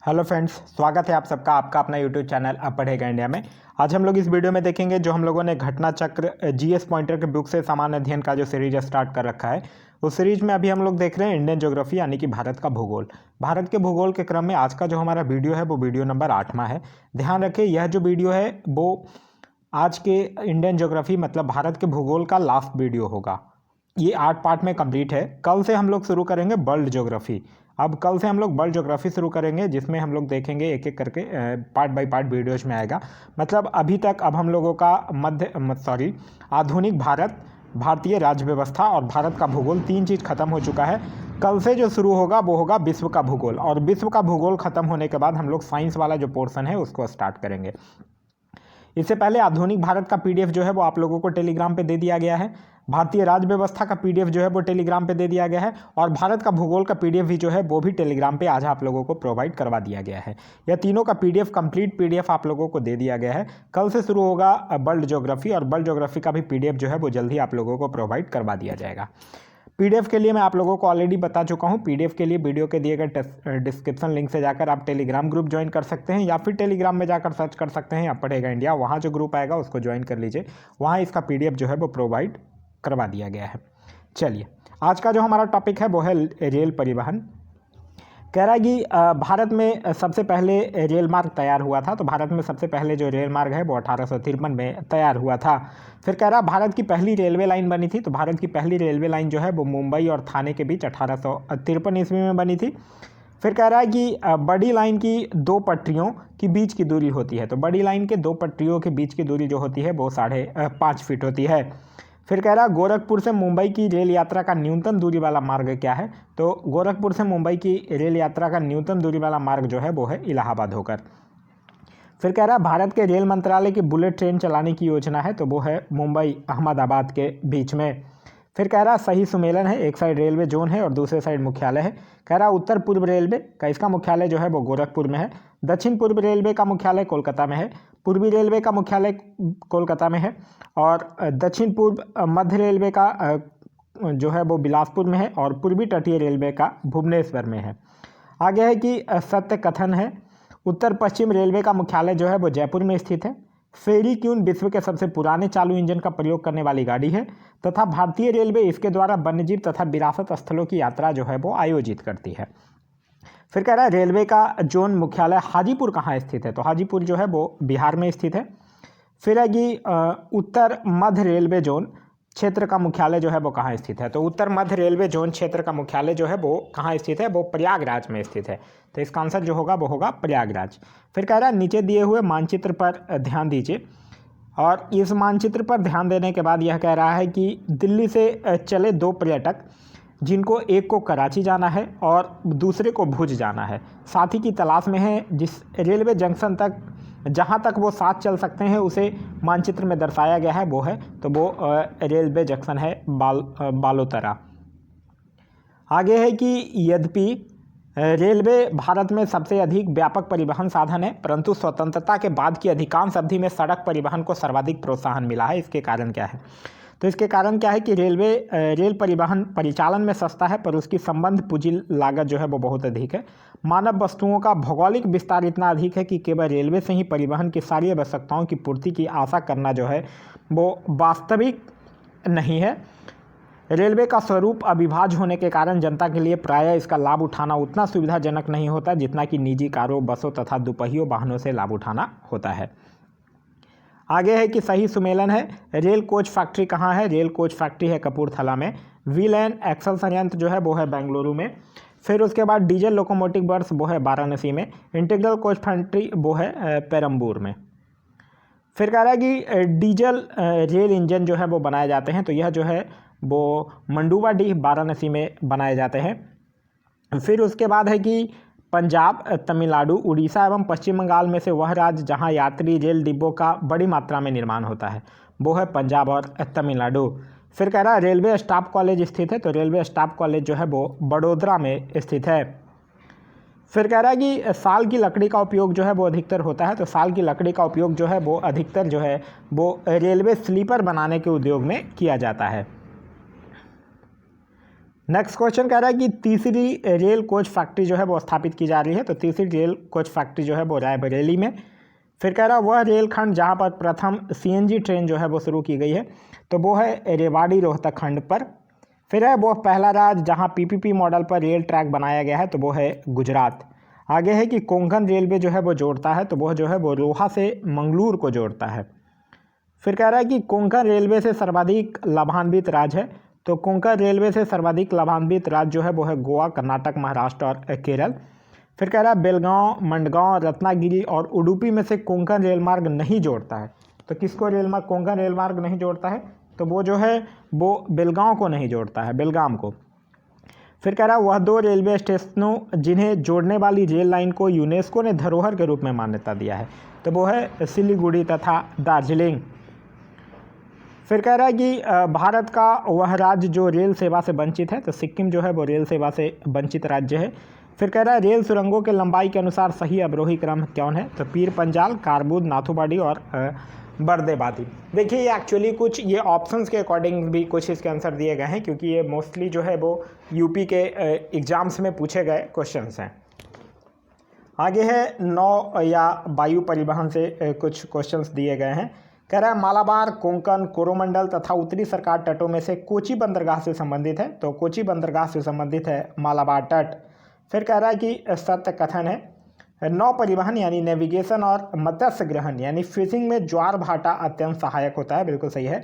Hello friends, स्वागत है आप सबका आपका अपना यूट्यूब चैनल अब पढ़ेगा इंडिया में। आज हम लोग इस वीडियो में देखेंगे जो हम लोगों ने घटना चक्र जीएस पॉइंटर के बुक से सामान्य अध्ययन का जो सीरीज स्टार्ट कर रखा है, उस सीरीज में अभी हम लोग देख रहे हैं इंडियन ज्योग्राफी यानी कि भारत का भूगोल। भारत के भूगोल के क्रम में आज का जो हमारा वीडियो है वो वीडियो नंबर 8वां है। ध्यान रखें, यह जो वीडियो है वो आज के इंडियन ज्योग्राफी मतलब भारत के भूगोल का लास्ट वीडियो होगा। ये 8 पार्ट में कंप्लीट है। कल से हम लोग शुरू करेंगे वर्ल्ड ज्योग्राफी। अब कल से हम लोग वर्ल्ड ज्योग्राफी शुरू करेंगे जिसमें हम लोग देखेंगे एक एक करके पार्ट बाय पार्ट वीडियोज में आएगा। मतलब अभी तक अब हम लोगों का आधुनिक भारत, भारतीय राज्य व्यवस्था और भारत का भूगोल 3 चीज़ खत्म हो चुका है। कल से जो शुरू होगा वो होगा विश्व का भूगोल, और विश्व का भूगोल खत्म होने के बाद हम लोग साइंस वाला जो पोर्शन है उसको स्टार्ट करेंगे। इससे पहले आधुनिक भारत का पीडीएफ जो है वो आप लोगों को टेलीग्राम पे दे दिया गया है। भारतीय राज्य व्यवस्था का पीडीएफ जो है वो टेलीग्राम पे दे दिया गया है, और भारत का भूगोल का पीडीएफ भी जो है वो भी टेलीग्राम पे आज आप लोगों को प्रोवाइड करवा दिया गया है। यह तीनों का पीडीएफ कंप्लीट पीडीएफ आप लोगों को दे दिया गया है। कल से शुरू होगा वर्ल्ड ज्योग्राफी, और वर्ल्ड ज्योग्राफी का भी पीडीएफ जो है वो जल्द ही आप लोगों को प्रोवाइड करवा दिया जाएगा। पीडीएफ के लिए मैं आप लोगों को ऑलरेडी बता चुका हूं। पीडीएफ के लिए वीडियो के दिए गए डिस्क्रिप्शन लिंक से जाकर आप टेलीग्राम ग्रुप ज्वाइन कर सकते हैं, या फिर टेलीग्राम में जाकर सर्च कर सकते हैं अब पढ़ेगा इंडिया। वहां जो ग्रुप आएगा उसको ज्वाइन कर लीजिए, वहां इसका पीडीएफ जो है वो प्रोवाइड करवा दिया गया है। चलिए, आज का जो हमारा टॉपिक है वो है रेल परिवहन। कह रहा है कि भारत में सबसे पहले रेल मार्ग तैयार हुआ था। तो भारत में सबसे पहले जो रेल मार्ग है वो 1853 में तैयार हुआ था। फिर कह रहा भारत की पहली रेलवे लाइन बनी थी। तो भारत की पहली रेलवे लाइन जो है वो मुंबई और थाने के बीच 1853 ईस्वी में बनी थी। फिर कह रहा है कि बड़ी लाइन की 2 पटरियों के बीच की दूरी होती है। तो बड़ी लाइन के 2 पटरियों के बीच की दूरी जो होती है वो 5.5 फीट होती है। फिर कह रहा गोरखपुर से मुंबई की रेल यात्रा का न्यूनतम दूरी वाला मार्ग क्या है। तो गोरखपुर से मुंबई की रेल यात्रा का न्यूनतम दूरी वाला मार्ग जो है वो है इलाहाबाद होकर। फिर कह रहा भारत के रेल मंत्रालय की बुलेट ट्रेन चलाने की योजना है। तो वो है मुंबई अहमदाबाद के बीच में। फिर कह रहा सही सुमेलन है, एक साइड रेलवे जोन है और दूसरे साइड मुख्यालय है। कह रहा उत्तर पूर्व रेलवे का इसका मुख्यालय जो है वो गोरखपुर में है। दक्षिण पूर्व रेलवे का मुख्यालय कोलकाता में है। पूर्वी रेलवे का मुख्यालय कोलकाता में है, और दक्षिण पूर्व मध्य रेलवे का जो है वो बिलासपुर में है, और पूर्वी तटीय रेलवे का भुवनेश्वर में है। आगे है कि सत्य कथन है, उत्तर पश्चिम रेलवे का मुख्यालय जो है वो जयपुर में स्थित है। फेरी क्यून विश्व के सबसे पुराने चालू इंजन का प्रयोग करने वाली गाड़ी है, तथा भारतीय रेलवे इसके द्वारा वन्यजीव तथा विरासत स्थलों की यात्रा जो है वो आयोजित करती है। फिर कह रहा है रेलवे का जोन मुख्यालय हाजीपुर कहाँ स्थित है। तो हाजीपुर जो है वो बिहार में स्थित है। फिर है कि उत्तर मध्य रेलवे जोन क्षेत्र का मुख्यालय जो है वो कहाँ स्थित है। तो उत्तर मध्य रेलवे जोन क्षेत्र का मुख्यालय जो है वो कहाँ स्थित है, वो प्रयागराज में स्थित है। तो इसका आंसर जो होगा वो होगा प्रयागराज। फिर कह रहा है नीचे दिए हुए मानचित्र पर ध्यान दीजिए, और इस मानचित्र पर ध्यान देने के बाद यह कह रहा है कि दिल्ली से चले 2 पर्यटक, जिनको एक को कराची जाना है और दूसरे को भुज जाना है, साथी की तलाश में है। जिस रेलवे जंक्शन तक जहाँ तक वो साथ चल सकते हैं उसे मानचित्र में दर्शाया गया है, वो है तो वो रेलवे जंक्शन है बालोतरा। आगे है कि यद्यपि रेलवे भारत में सबसे अधिक व्यापक परिवहन साधन है, परंतु स्वतंत्रता के बाद की अधिकांश अवधि में सड़क परिवहन को सर्वाधिक प्रोत्साहन मिला है। इसके कारण क्या है। तो इसके कारण क्या है कि रेल परिवहन परिचालन में सस्ता है, पर उसकी संबंध पूंजी लागत जो है वो बहुत अधिक है। मानव वस्तुओं का भौगोलिक विस्तार इतना अधिक है कि केवल रेलवे से ही परिवहन की सारी आवश्यकताओं की पूर्ति की आशा करना जो है वो वास्तविक नहीं है। रेलवे का स्वरूप अविभाज्य होने के कारण जनता के लिए प्रायः इसका लाभ उठाना उतना सुविधाजनक नहीं होता जितना कि निजी कारों, बसों तथा दुपहियों वाहनों से लाभ उठाना होता है। आगे है कि सही सुमेलन है, रेल कोच फैक्ट्री कहाँ है। रेल कोच फैक्ट्री है कपूरथला में। व्हील एंड एक्सल संयंत्र जो है वो है बेंगलुरु में। फिर उसके बाद डीजल लोकोमोटिव वर्क्स वो है वाराणसी में। इंटीग्रल कोच फैक्ट्री वो है पेरम्बूर में। फिर कह रहा है कि डीजल रेल इंजन जो है वो बनाए जाते हैं। तो यह जो है वो मंडुवाडीह वाराणसी में बनाए जाते हैं। फिर उसके बाद है कि पंजाब, तमिलनाडु, उड़ीसा एवं पश्चिम बंगाल में से वह राज्य जहां यात्री रेल डिब्बों का बड़ी मात्रा में निर्माण होता है वो है पंजाब और तमिलनाडु। फिर कह रहा है रेलवे स्टाफ कॉलेज स्थित है। तो रेलवे स्टाफ कॉलेज जो है वो बड़ोदरा में स्थित है। फिर कह रहा है कि साल की लकड़ी का उपयोग जो है वो अधिकतर होता है। तो साल की लकड़ी का उपयोग जो है वो अधिकतर जो है वो रेलवे स्लीपर बनाने के उद्योग में किया जाता है। नेक्स्ट क्वेश्चन कह रहा है कि तीसरी रेल कोच फैक्ट्री जो है वो स्थापित की जा रही है। तो तीसरी रेल कोच फैक्ट्री जो है वो रायबरेली में। फिर कह रहा है वह रेलखंड जहां पर प्रथम सीएनजी ट्रेन जो है वो शुरू की गई है, तो वो है रेवाड़ी रोहतक खंड पर। फिर है वो पहला राज्य जहां पीपीपी मॉडल पर रेल ट्रैक बनाया गया है, तो वो है गुजरात। आगे है कि कोंकण रेलवे जो है वो जोड़ता है, तो वह जो है वो रोहा से मंगलूर को जोड़ता है। फिर कह रहा है कि कोंकण रेलवे से सर्वाधिक लाभान्वित राज्य है, तो कोंकण रेलवे से सर्वाधिक लाभान्वित राज्य जो है वो है गोवा, कर्नाटक, महाराष्ट्र और केरल। फिर कह रहा है बेलगांव, मंडगांव, रत्नागिरी और उडुपी में से कोंकण रेलमार्ग नहीं जोड़ता है। तो किसको कोंकण रेलमार्ग नहीं जोड़ता है, तो वो जो है वो बेलगांव को नहीं जोड़ता है, बेलगाम को। फिर कह रहा है वह 2 रेलवे स्टेशनों जिन्हें जोड़ने वाली रेल लाइन को यूनेस्को ने धरोहर के रूप में मान्यता दिया है, तो वो है सिलीगुड़ी तथा दार्जिलिंग। फिर कह रहा है कि भारत का वह राज्य जो रेल सेवा से वंचित है, तो सिक्किम जो है वो रेल सेवा से वंचित राज्य है। फिर कह रहा है रेल सुरंगों के लंबाई के अनुसार सही अवरोही क्रम कौन है, तो पीर पंजाल, कारबूद, नाथुबाड़ी और बर्देबादी। देखिए ये एक्चुअली कुछ ये ऑप्शंस के अकॉर्डिंग भी कुछ इसके आंसर दिए गए हैं, क्योंकि ये मोस्टली जो है वो यूपी के एग्जाम्स में पूछे गए क्वेश्चंस हैं। आगे है नौ या वायु परिवहन से कुछ क्वेश्चंस दिए गए हैं। कह रहा है मालाबार, कोंकण, कोरोमंडल तथा उत्तरी सरकार तटों में से कोची बंदरगाह से संबंधित है, तो कोची बंदरगाह से संबंधित है मालाबार तट। फिर कह रहा है कि सत्य कथन है नौ परिवहन यानी नेविगेशन और मत्स्य ग्रहण यानी फिशिंग में ज्वार भाटा अत्यंत सहायक होता है, बिल्कुल सही है।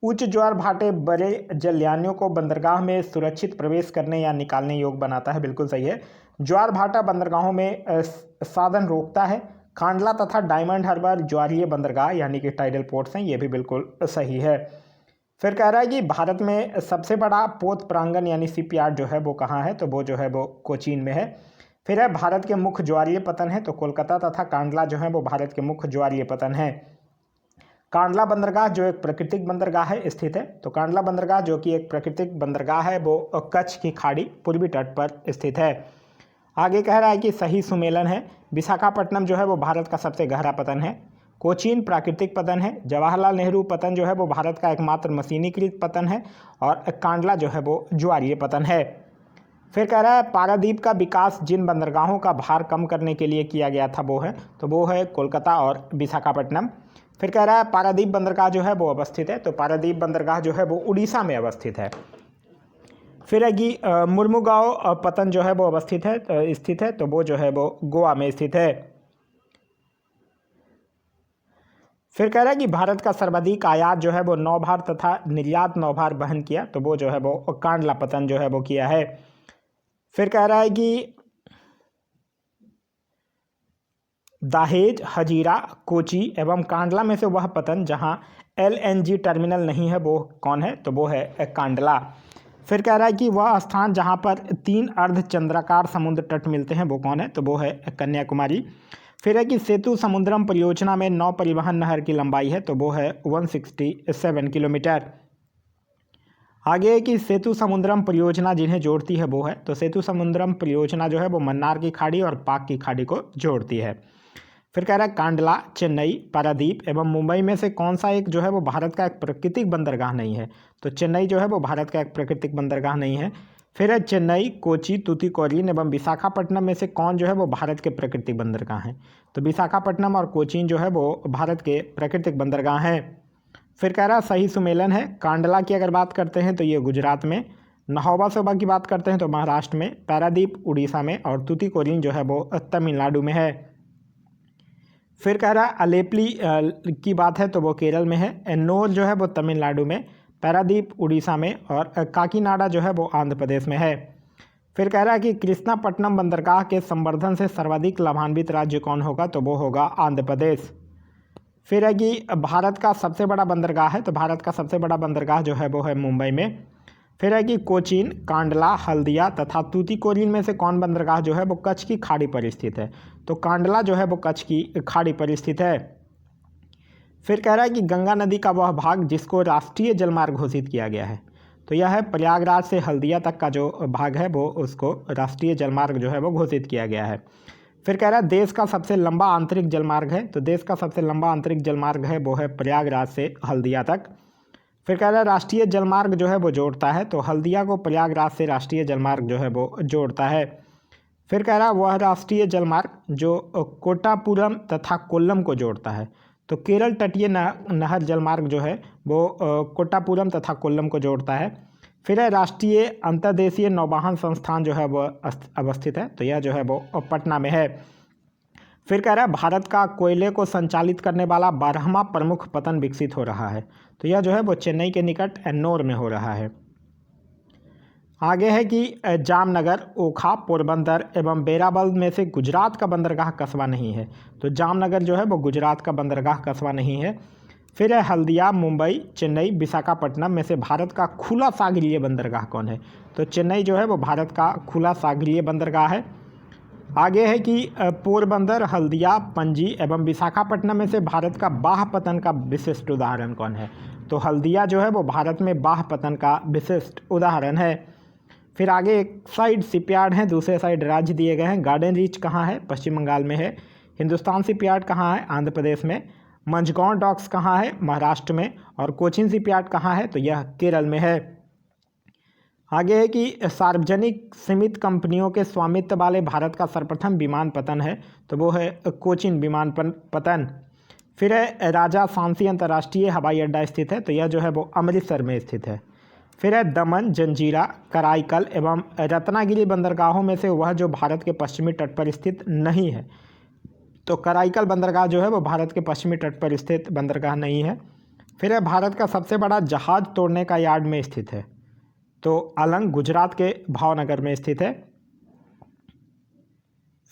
उच्च ज्वार भाटे बड़े जलयानियों को बंदरगाह में सुरक्षित प्रवेश करने या निकालने योग्य बनाता है, बिल्कुल सही है। ज्वार भाटा बंदरगाहों में साधन रोकता है। कांडला तथा डायमंड हार्बर ज्वारीय बंदरगाह यानी कि टाइडल पोर्ट्स हैं, ये भी बिल्कुल सही है। फिर कह रहा है कि भारत में सबसे बड़ा पोत प्रांगण यानी शिपयार्ड जो है वो कहाँ है, तो वो जो है वो कोचीन में है। फिर है भारत के मुख्य ज्वारीय पतन है, तो कोलकाता तथा कांडला जो है वो भारत के मुख्य ज्वारीय पतन है। कांडला बंदरगाह जो एक प्राकृतिक बंदरगाह है स्थित है, तो कांडला बंदरगाह जो कि एक प्राकृतिक बंदरगाह है वो कच्छ की खाड़ी पूर्वी तट पर स्थित है। आगे कह रहा है कि सही सुमेलन है। विशाखापट्टनम जो है वो भारत का सबसे गहरा पतन है। कोचीन प्राकृतिक पतन है। जवाहरलाल नेहरू पतन जो है वो भारत का एकमात्र मशीनीकृत पतन है। और कांडला जो है वो ज्वारीय पतन है। फिर कह रहा है पारादीप का विकास जिन बंदरगाहों का भार कम करने के लिए किया गया था वो है, तो वो है कोलकाता और विशाखापट्टनम। फिर कह रहा है पारादीप बंदरगाह जो है वो अवस्थित है, तो पारादीप बंदरगाह जो है वो उड़ीसा में अवस्थित है। फिर है कि मुर्मुगांव पतन जो है वो अवस्थित है स्थित है, तो वो जो है वो गोवा में स्थित है। फिर कह रहा है कि भारत का सर्वाधिक आयात जो है वो नौभार तथा निर्यात नौभार वहन किया, तो वो जो है वो कांडला पतन जो है वो किया है। फिर कह रहा है कि दहेज, हजीरा, कोची एवं कांडला में से वह पतन जहां एलएनजी टर्मिनल नहीं है वो कौन है, तो वो है कांडला। फिर कह रहा है कि वह स्थान जहां पर 3 अर्धचंद्राकार समुद्र तट मिलते हैं वो कौन है, तो वो है कन्याकुमारी। फिर है कि सेतु समुद्रम परियोजना में नौ परिवहन नहर की लंबाई है, तो वो है 167 किलोमीटर। आगे है कि सेतु समुद्रम परियोजना जिन्हें जोड़ती है वो है, तो सेतु समुद्रम परियोजना जो है वो मन्नार की खाड़ी और पाक की खाड़ी को जोड़ती है। फिर कह रहा है कांडला, चेन्नई, पारादीप एवं मुंबई में से कौन सा एक जो है वो भारत का एक प्राकृतिक बंदरगाह नहीं है, तो चेन्नई जो है वो भारत का एक प्राकृतिक बंदरगाह नहीं है। फिर है चेन्नई, कोची, तूतीकोरिन एवं विशाखापट्टनम में से कौन जो है वो भारत के प्राकृतिक बंदरगाह हैं, तो विशाखापट्टनम और कोचीन जो है वो भारत के प्राकृतिक बंदरगाह हैं। फिर कह रहा सही सुमेलन है। कांडला की अगर बात करते हैं तो ये गुजरात में, नहौबा सोबा की बात करते हैं तो महाराष्ट्र में, पारादीप उड़ीसा में और तूतीकोरिन जो है वो तमिलनाडु में है। फिर कह रहा है अलेप्ली की बात है तो वो केरल में है, एन्नोर जो है वो तमिलनाडु में, पारादीप उड़ीसा में और काकीनाडा जो है वो आंध्र प्रदेश में है। फिर कह रहा है कि कृष्णापट्टनम बंदरगाह के संवर्धन से सर्वाधिक लाभान्वित राज्य कौन होगा, तो वो होगा आंध्र प्रदेश। फिर है कि भारत का सबसे बड़ा बंदरगाह है, तो भारत का सबसे बड़ा बंदरगाह जो है वो है मुंबई में। फिर है कि कोचीन, कांडला, हल्दिया तथा तूतीकोरिन में से कौन बंदरगाह जो है वो कच्छ की खाड़ी पर स्थित है, तो कांडला जो है वो कच्छ की खाड़ी पर स्थित है। फिर कह रहा है कि गंगा नदी का वह भाग जिसको राष्ट्रीय जलमार्ग घोषित किया गया है, तो यह है प्रयागराज से हल्दिया तक का जो भाग है वो उसको राष्ट्रीय जलमार्ग जो है वो घोषित किया गया है। फिर कह रहा है देश का सबसे लंबा आंतरिक जलमार्ग है, तो देश का सबसे लंबा आंतरिक जलमार्ग है वो है प्रयागराज से हल्दिया तक। फिर कह रहा है राष्ट्रीय जलमार्ग जो है वो जोड़ता है, तो हल्दिया को प्रयागराज से राष्ट्रीय जलमार्ग जो है वो जोड़ता है। फिर कह रहा है वह राष्ट्रीय जलमार्ग जो कोट्टापुरम तथा कोल्लम को जोड़ता है, तो केरल तटीय नहर जलमार्ग जो है वो कोट्टापुरम तथा कोल्लम को जोड़ता है। फिर है राष्ट्रीय अंतर्देशीय नौवहन संस्थान जो है वो अवस्थित है, तो यह जो है वो पटना में है। फिर कह रहा है भारत का कोयले को संचालित करने वाला 12वां प्रमुख पतन विकसित हो रहा है, तो यह जो है वो चेन्नई के निकट एन्नोर में हो रहा है। आगे है कि जामनगर, ओखा, पोरबंदर एवं वेरावल में से गुजरात का बंदरगाह कस्बा नहीं है, तो जामनगर जो है वो गुजरात का बंदरगाह कस्बा नहीं है। फिर है हल्दिया, मुंबई, चेन्नई, विशाखापट्टनम में से भारत का खुला सागरीय बंदरगाह कौन है, तो चेन्नई जो है वो भारत का खुला सागरीय बंदरगाह है। आगे है कि पोरबंदर, हल्दिया, पणजी एवं विशाखापट्टनम में से भारत का बाह पतन का विशिष्ट उदाहरण कौन है, तो हल्दिया जो है वो भारत में बाह पतन का विशिष्ट उदाहरण है। फिर आगे एक साइड शिपयार्ड हैं, दूसरे साइड राज्य दिए गए हैं। गार्डन रीच कहाँ है, पश्चिम बंगाल में है। हिंदुस्तान शिपयार्ड कहाँ है, आंध्र प्रदेश में। मंझगांव डॉक्स कहाँ है, महाराष्ट्र में। और कोचीन शिपयार्ड कहाँ है, तो यह केरल में है। आगे है कि सार्वजनिक सीमित कंपनियों के स्वामित्व वाले भारत का सर्वप्रथम विमानपत्तन है, तो वो है कोचीन विमानपत्तन। फिर है राजा सांसी अंतर्राष्ट्रीय हवाई अड्डा स्थित है, तो यह जो है वो अमृतसर में स्थित है। फिर है दमन, जंजीरा, कराईकल एवं रत्नागिरी बंदरगाहों में से वह जो भारत के पश्चिमी तट पर स्थित नहीं है, तो कराईकल बंदरगाह जो है वो भारत के पश्चिमी तट पर स्थित बंदरगाह नहीं है। फिर है भारत का सबसे बड़ा जहाज तोड़ने का यार्ड में स्थित है, तो अलंग गुजरात के भावनगर में स्थित है।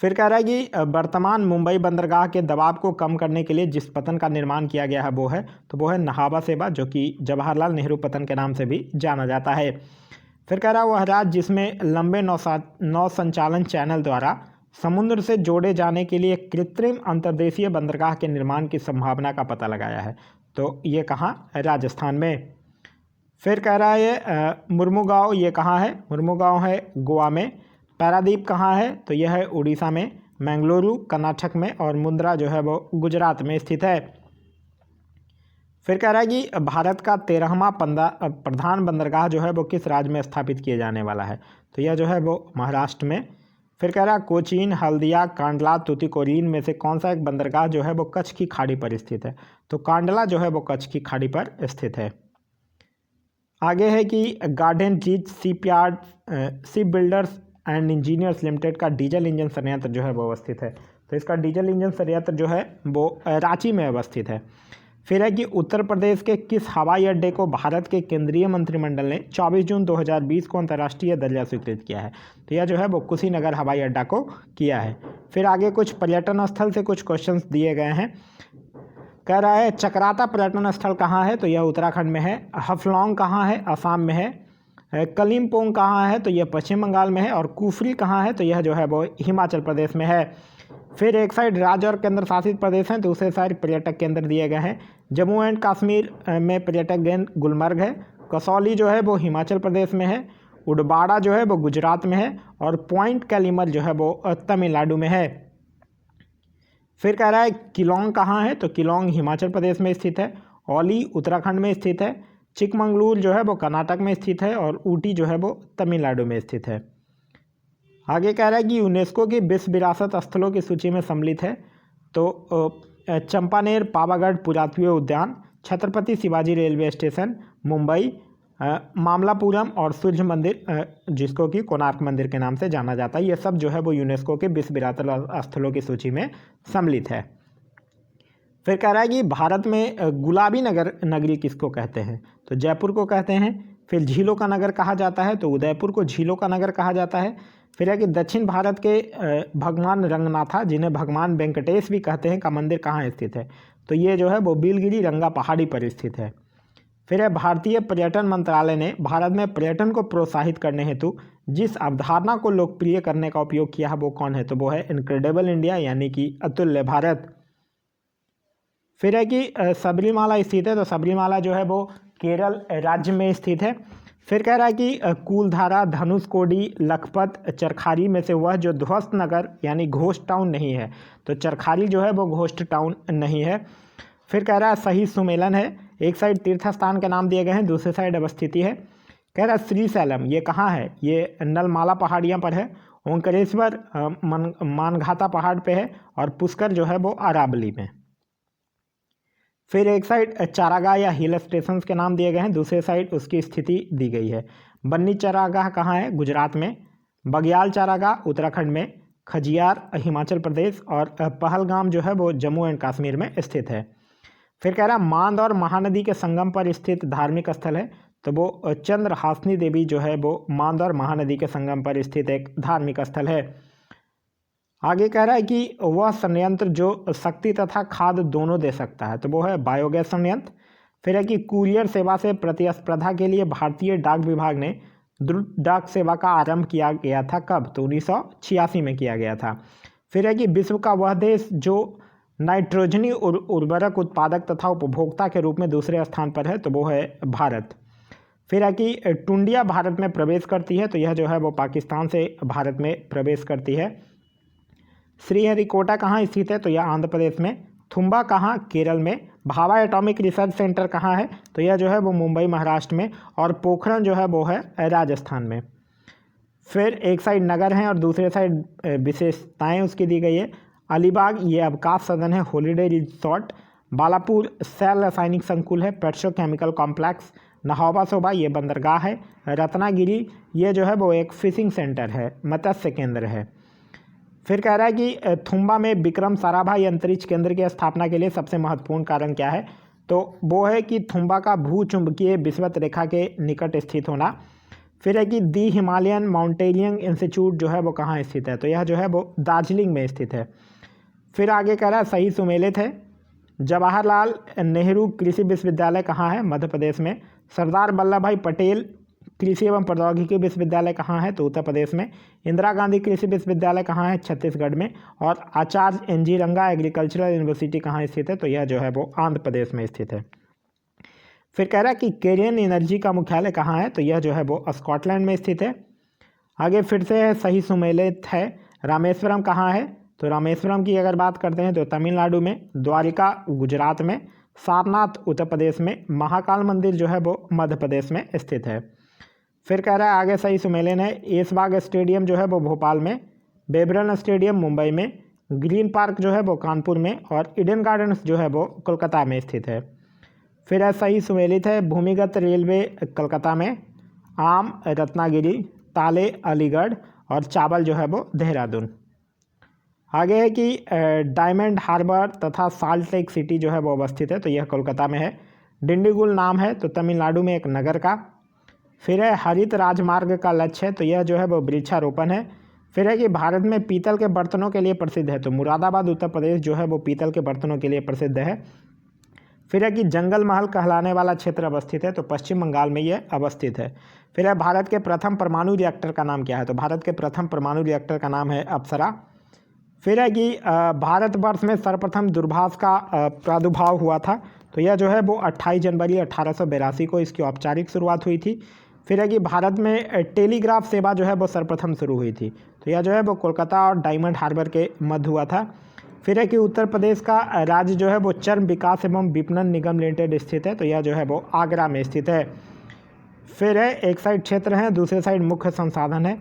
फिर कह रहा है कि वर्तमान मुंबई बंदरगाह के दबाव को कम करने के लिए जिस पतन का निर्माण किया गया है वो है, तो वो है नहावा सेवा, जो कि जवाहरलाल नेहरू पतन के नाम से भी जाना जाता है। फिर कह रहा है वह राज्य जिसमें लंबे नौ संचालन चैनल द्वारा समुद्र से जोड़े जाने के लिए कृत्रिम अंतर्देशीय बंदरगाह के निर्माण की संभावना का पता लगाया है, तो ये कहाँ, राजस्थान में। फिर कह रहा है मुर्मुगांव, ये कहाँ है, मुर्मुगांव है गोवा में। पारादीप कहाँ है, तो यह है उड़ीसा में। मैंगलुरु कर्नाटक में। और मुंद्रा जो है वो गुजरात में स्थित है। फिर कह रहा है कि भारत का 13वां प्रधान बंदरगाह जो है वो किस राज्य में स्थापित किए जाने वाला है, तो यह जो है वो महाराष्ट्र में। फिर कह रहा है कोचीन, हल्दिया, कांडला, तूतीकोरिन में से कौन सा एक बंदरगाह जो है वो कच्छ की खाड़ी पर स्थित है, तो कांडला जो है वो कच्छ की खाड़ी पर स्थित है। आगे है कि garden reach shipyard ship builders and engineers limited का डीजल इंजन संयंत्र जो है वो अवस्थित है, तो इसका डीजल इंजन संयंत्र जो है वो रांची में अवस्थित है। फिर है कि उत्तर प्रदेश के किस हवाई अड्डे को भारत के केंद्रीय मंत्रिमंडल ने 24 जून 2020 को अंतर्राष्ट्रीय दर्जा स्वीकृत किया है, तो यह जो है वो कुशीनगर हवाई अड्डा को किया है। फिर आगे कुछ पर्यटन स्थल से कुछ क्वेश्चंस दिए गए हैं। कह रहा है चक्राता पर्यटन स्थल कहाँ है, तो यह उत्तराखंड में है। हफलौंग कहाँ है, असम में है। कलिम्पोंग कहाँ है, तो यह पश्चिम बंगाल में है। और कुफरी कहाँ है, तो यह जो है वो हिमाचल प्रदेश में है। फिर एक साइड राज्य और केंद्र शासित प्रदेश हैं, दूसरे साइड पर्यटक केंद्र दिए गए हैं। जम्मू एंड कश्मीर में पर्यटक केंद्र गुलमर्ग है। कसौली जो है वो हिमाचल प्रदेश में है। उडबाड़ा जो है वो गुजरात में है। और पॉइंट कैलिमर जो है वो तमिलनाडु में है। फिर कह रहा है किलोंग कहाँ है, तो किलोंग हिमाचल प्रदेश में स्थित है। औली उत्तराखंड में स्थित है। चिकमंगलूर जो है वो कर्नाटक में स्थित है। और ऊटी जो है वो तमिलनाडु में स्थित है। आगे कह रहा है कि यूनेस्को की विश्व विरासत स्थलों की सूची में सम्मिलित है, तो चंपानेर, पावागढ़ पुरातत्वीय उद्यान, छत्रपति शिवाजी रेलवे स्टेशन मुंबई, मामलापुरम और सूर्य मंदिर जिसको कि कोणार्क मंदिर के नाम से जाना जाता है, ये सब जो है वो यूनेस्को के विश्व विरासत स्थलों की सूची में सम्मिलित है। फिर कह रहा है कि भारत में गुलाबी नगरी किसको कहते हैं, तो जयपुर को कहते हैं। फिर झीलों का नगर कहा जाता है, तो उदयपुर को झीलों का नगर कहा जाता है। फिर है कि दक्षिण भारत के भगवान रंगनाथा, जिन्हें भगवान वेंकटेश भी कहते हैं, का मंदिर कहाँ स्थित है, तो ये जो है वो बिलगिरी रंगा पहाड़ी पर स्थित है। फिर है भारतीय पर्यटन मंत्रालय ने भारत में पर्यटन को प्रोत्साहित करने हेतु जिस अवधारणा को लोकप्रिय करने का उपयोग किया है वो कौन है, तो वो है इनक्रेडिबल इंडिया, यानी कि अतुल्य भारत। फिर है कि सबरीमाला स्थित है, तो सबरीमाला जो है वो केरल राज्य में स्थित है। फिर कह रहा है कि कूलधारा, धनुषकोडी, लखपत, चरखारी में से वह जो ध्वस्त नगर यानी घोस्ट टाउन नहीं है, तो चरखारी जो है वो घोस्ट टाउन नहीं है। फिर कह रहा है सही सुमेलन है, एक साइड तीर्थ स्थान के नाम दिए गए हैं, दूसरे साइड अवस्थिति है। कह रहा है श्रीशैलम ये कहाँ है, ये नलमाला पहाड़ियाँ पर है। ओंकारेश्वर मानघाता पहाड़ पे है और पुष्कर जो है वो अरावली में। फिर एक साइड चारागाह या हिल स्टेशंस के नाम दिए गए हैं, दूसरे साइड उसकी स्थिति दी गई है। बन्नी चारागाह कहाँ है, गुजरात में। बग्याल चारागाह उत्तराखंड में। खजियार हिमाचल प्रदेश और पहलगाम जो है वो जम्मू एंड कश्मीर में स्थित है। फिर कह रहा है मांद और महानदी के संगम पर स्थित धार्मिक स्थल है, तो वो चंद्रहासिनी देवी जो है वो मांद और महानदी के संगम पर स्थित एक धार्मिक स्थल है। आगे कह रहा है कि वह संयंत्र जो शक्ति तथा खाद दोनों दे सकता है, तो वो है बायोगैस संयंत्र। फिर है कि कुरियर सेवा से प्रतिस्पर्धा के लिए भारतीय डाक विभाग ने द्रुत डाक सेवा का आरंभ किया गया था, कब, तो 1986 में किया गया था। फिर है कि विश्व का वह देश जो नाइट्रोजनी उर्वरक उत्पादक तथा उपभोक्ता के रूप में दूसरे स्थान पर है, तो वो है भारत। फिर है कि टुंडिया भारत में प्रवेश करती है, तो यह जो है वो पाकिस्तान से भारत में प्रवेश करती है। श्रीहरिकोटा कहाँ स्थित है, तो यह आंध्र प्रदेश में। थुम्बा कहाँ, केरल में। भाभा एटॉमिक रिसर्च सेंटर कहाँ है, तो यह जो है वो मुंबई महाराष्ट्र में। और पोखरण जो है वो है राजस्थान में। फिर एक साइड नगर हैं और दूसरे साइड विशेषताएं उसकी दी गई है। अलीबाग ये अवकाश सदन है, हॉलीडे रिसोर्ट। बालापुर सेल रासायनिक संकुल है, पेट्रोकेमिकल कॉम्प्लेक्स। नहावा सोबा ये बंदरगाह है। रत्नागिरी ये जो है वो एक फिशिंग सेंटर है, मत्स्य केंद्र है। फिर कह रहा है कि थुम्बा में विक्रम साराभाई अंतरिक्ष केंद्र की स्थापना के लिए सबसे महत्वपूर्ण कारण क्या है, तो वो है कि थुम्बा का भूचुंबकीय विषुवत रेखा के निकट स्थित होना। फिर है कि दी हिमालयन माउंटेनियरिंग इंस्टीट्यूट जो है वो कहाँ स्थित है, तो यह जो है वो दार्जिलिंग में स्थित है। फिर आगे कह रहा है सही सुमेलित है। जवाहरलाल नेहरू कृषि विश्वविद्यालय कहाँ है, मध्य प्रदेश में। सरदार वल्लभ भाई पटेल कृषि एवं प्रौद्योगिकी विश्वविद्यालय कहाँ है, तो उत्तर प्रदेश में। इंदिरा गांधी कृषि विश्वविद्यालय कहाँ है, छत्तीसगढ़ में। और आचार्य एनजी रंगा एग्रीकल्चरल यूनिवर्सिटी कहाँ स्थित है, तो यह जो है वो आंध्र प्रदेश में स्थित है। फिर कह रहा है कि केरियन एनर्जी का मुख्यालय कहाँ है, तो यह जो है वो स्कॉटलैंड में स्थित है। आगे फिर से सही सुमेलित है। रामेश्वरम कहाँ है, तो रामेश्वरम की अगर बात करते हैं तो तमिलनाडु में। द्वारिका गुजरात में। सारनाथ उत्तर प्रदेश में। महाकाल मंदिर जो है वो मध्य प्रदेश में स्थित है। फिर कह रहा है आगे सही सुमेलन है। ऐशबाग स्टेडियम जो है वो भोपाल में। बेबरन स्टेडियम मुंबई में। ग्रीन पार्क जो है वो कानपुर में। और ईडन गार्डन्स जो है वो कोलकाता में स्थित है। फिर है सही सुमेलित है। भूमिगत रेलवे कलकत्ता में। आम रत्नागिरी। ताले अलीगढ़। और चावल जो है वो देहरादून। आगे है कि डायमंड हार्बर तथा साल्ट लेक सिटी जो है वो अवस्थित है, तो यह कोलकाता में है। डिंडीगुल नाम है तो तमिलनाडु में एक नगर का। फिर है हरित राजमार्ग का लक्ष्य है, तो यह जो है वो वृक्षारोपण है। फिर है कि भारत में पीतल के बर्तनों के लिए प्रसिद्ध है, तो मुरादाबाद उत्तर प्रदेश जो है वो पीतल के बर्तनों के लिए प्रसिद्ध है। फिर है कि जंगल महल कहलाने वाला क्षेत्र अवस्थित है, तो पश्चिम बंगाल में ये अवस्थित है। फिर है भारत के प्रथम परमाणु रिएक्टर का नाम क्या है, तो भारत के प्रथम परमाणु रिएक्टर का नाम है अप्सरा। फिर है कि भारतवर्ष में सर्वप्रथम दूरभाष का प्रादुर्भाव हुआ था, तो यह जो है वो 28 जनवरी 1882 को इसकी औपचारिक शुरुआत हुई थी। फिर है कि भारत में टेलीग्राफ सेवा जो है वो सर्वप्रथम शुरू हुई थी, तो यह जो है वो कोलकाता और डायमंड हार्बर के मध्य हुआ था। फिर है कि उत्तर प्रदेश का राज्य जो है वो चर्म विकास एवं विपणन निगम लिमिटेड स्थित है, तो यह जो है वो आगरा में स्थित है। फिर है एक साइड क्षेत्र है, दूसरे साइड मुख्य संसाधन है।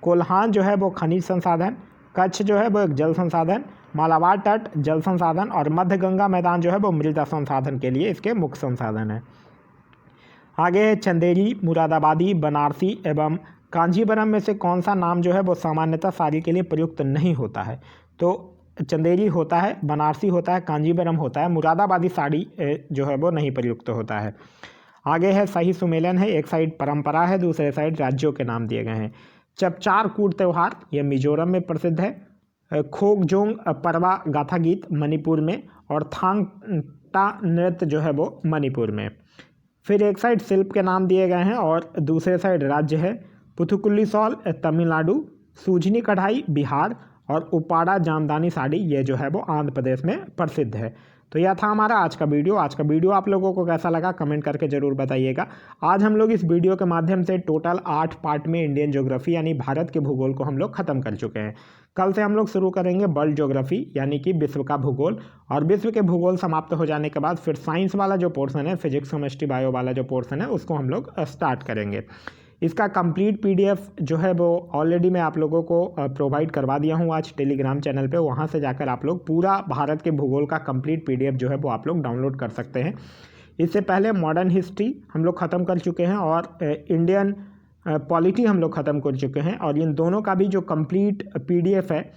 कोल्हान जो है वो खनिज संसाधन। कच्छ जो है वो एक जल संसाधन। मालाबार तट जल संसाधन। और मध्य गंगा मैदान जो है वो मृदा संसाधन के लिए इसके मुख्य संसाधन है। आगे है चंदेरी, मुरादाबादी, बनारसी एवं कांजीवरम में से कौन सा नाम जो है वो सामान्यतः साड़ी के लिए प्रयुक्त नहीं होता है, तो चंदेरी होता है, बनारसी होता है, कांजीवरम होता है, मुरादाबादी साड़ी जो है वो नहीं प्रयुक्त होता है। आगे है सही सुमेलन है। एक साइड परंपरा है, दूसरे साइड राज्यों के नाम दिए गए हैं। चपचार कूट त्यौहार ये मिजोरम में प्रसिद्ध है। खोकजोंग परवा गाथा गीत मणिपुर में। और थांगटा नृत्य जो है वो मणिपुर में। फिर एक साइड शिल्प के नाम दिए गए हैं और दूसरे साइड राज्य है। पुथुकुल्ली शॉल तमिलनाडु। सूजनी कढ़ाई बिहार। और उपाड़ा जामदानी साड़ी ये जो है वो आंध्र प्रदेश में प्रसिद्ध है। तो यह था हमारा आज का वीडियो। आज का वीडियो आप लोगों को कैसा लगा कमेंट करके ज़रूर बताइएगा। आज हम लोग इस वीडियो के माध्यम से टोटल 8 पार्ट में इंडियन ज्योग्राफी यानी भारत के भूगोल को हम लोग ख़त्म कर चुके हैं। कल से हम लोग शुरू करेंगे वर्ल्ड ज्योग्राफी यानी कि विश्व का भूगोल, और विश्व के भूगोल समाप्त हो जाने के बाद फिर साइंस वाला जो पोर्शन है, फिजिक्स केमिस्ट्री बायो वाला जो पोर्शन है, उसको हम लोग स्टार्ट करेंगे। इसका कंप्लीट पीडीएफ जो है वो ऑलरेडी मैं आप लोगों को प्रोवाइड करवा दिया हूँ आज टेलीग्राम चैनल पे। वहाँ से जाकर आप लोग पूरा भारत के भूगोल का कंप्लीट पीडीएफ जो है वो आप लोग डाउनलोड कर सकते हैं। इससे पहले मॉडर्न हिस्ट्री हम लोग ख़त्म कर चुके हैं और इंडियन पॉलिटी हम लोग ख़त्म कर चुके हैं, और इन दोनों का भी जो कंप्लीट पीडीएफ है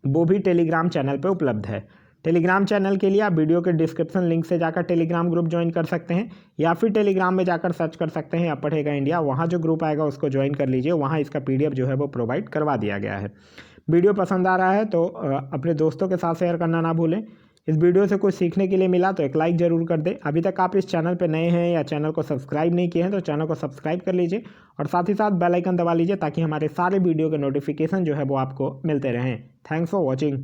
वो भी टेलीग्राम चैनल पे उपलब्ध है। टेलीग्राम चैनल के लिए आप वीडियो के डिस्क्रिप्शन लिंक से जाकर टेलीग्राम ग्रुप ज्वाइन कर सकते हैं, या फिर टेलीग्राम में जाकर सर्च कर सकते हैं अब पढ़ेगा इंडिया, वहाँ जो ग्रुप आएगा उसको ज्वाइन कर लीजिए। वहाँ इसका पीडीएफ जो है वो प्रोवाइड करवा दिया गया है। वीडियो पसंद आ रहा है तो अपने दोस्तों के साथ शेयर करना ना भूलें। इस वीडियो से कुछ सीखने के लिए मिला तो एक लाइक ज़रूर कर दें। अभी तक आप इस चैनल पर नए हैं या चैनल को सब्सक्राइब नहीं किए हैं तो चैनल को सब्सक्राइब कर लीजिए, और साथ ही साथ बेल आइकन दबा लीजिए ताकि हमारे सारे वीडियो के नोटिफिकेशन जो है वो आपको मिलते रहें। Thanks for watching.